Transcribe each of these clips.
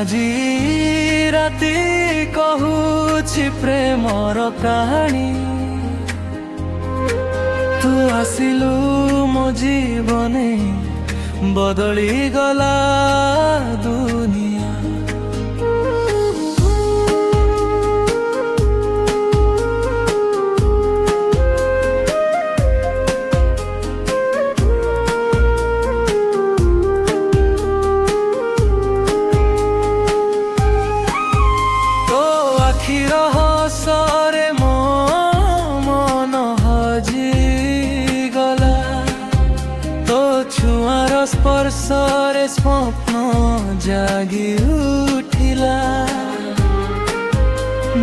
আজি রাতি কহুছি প্রেমর কাহিনী তু আসিলু মো জীবনে বদলি গলা দুনিয়া রহস্যরে মন হজি গলা তো ছুঁয়ার স্পর্শরে স্বপ্ন জাগি উঠিলা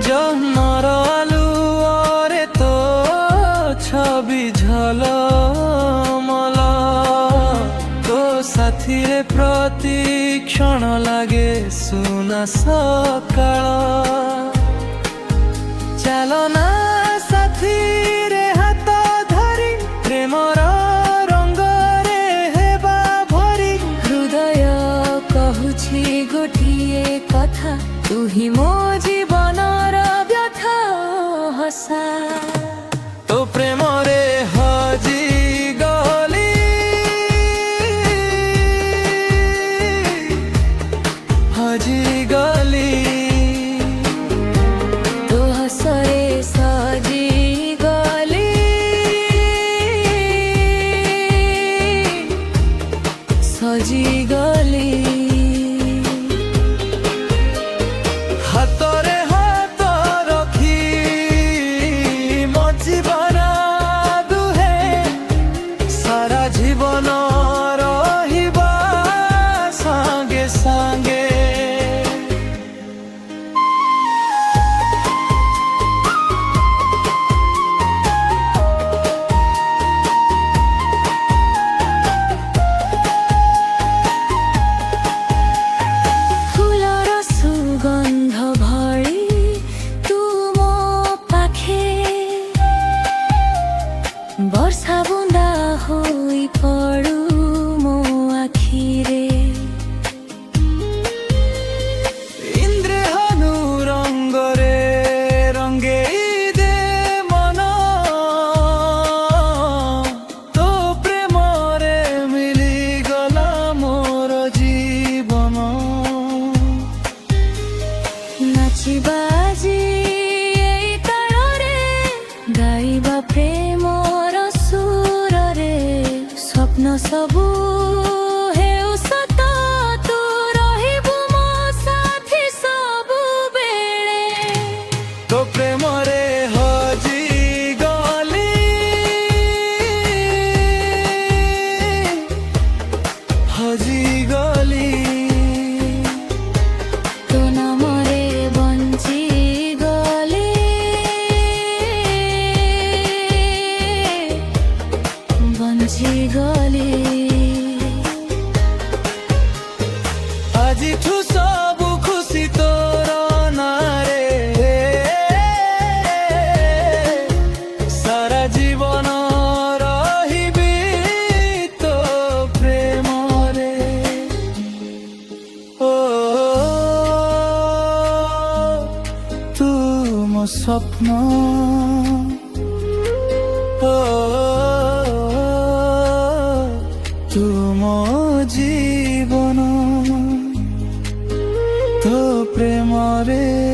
জহ্নর আলুরে তো ছবি ঝলমল তো সাথীরে প্রতি ক্ষণ লাগে সুনা সকাଳ চালো না সাথী রে হাত ধরি প্রেমর রঙ্গরে হেবা ভরি হৃদয় কহুছি গোটিয়ে কথা তুহি মো জীবনর ব্যথা হসা তো প্রেমরে হজি গলি হজি গলি তো হসরে সজি গলি সজি গলি হাতরে হাত রখি মো জীবন দুহে সারা জীবন রহিবা সাঙ্গে সাঙ্গে ফুলর সুগন্ধ ভଳି তুম পাখে ବର୍ଷା ବୁନ୍ଦା ହୋଇ ପଡୁ ମୋ ଆଖିରେ ইন্দ্রে হনু রঙ্গরে রঙ্গেই দে মন তো প্রেমরে মিলি গলা মোর জীবন ନାଚିବା ଆଜି ଏଇ ତାଳରେ ଗାଇବା ପ୍ରେମର ସୁରରେ ସ୍ୱପ୍ନ ସବୁ ହେଉ ସତ ତୁ ରହିବୁ ମୋ ସାଥୀ ସବୁବେଳେ তো প্রেমরে হজি গলি হজি গলি ତୋ ନାମରେ ବଞ୍ଚି ଗଲି ବଞ୍ଚି ଗଲି আজিঠু সবু খুশি তোর নারে সারা জীবন রহিবি তো প্রেমরে ও তুম স্বপ্ন ও তুম জীবন তো প্রেমরে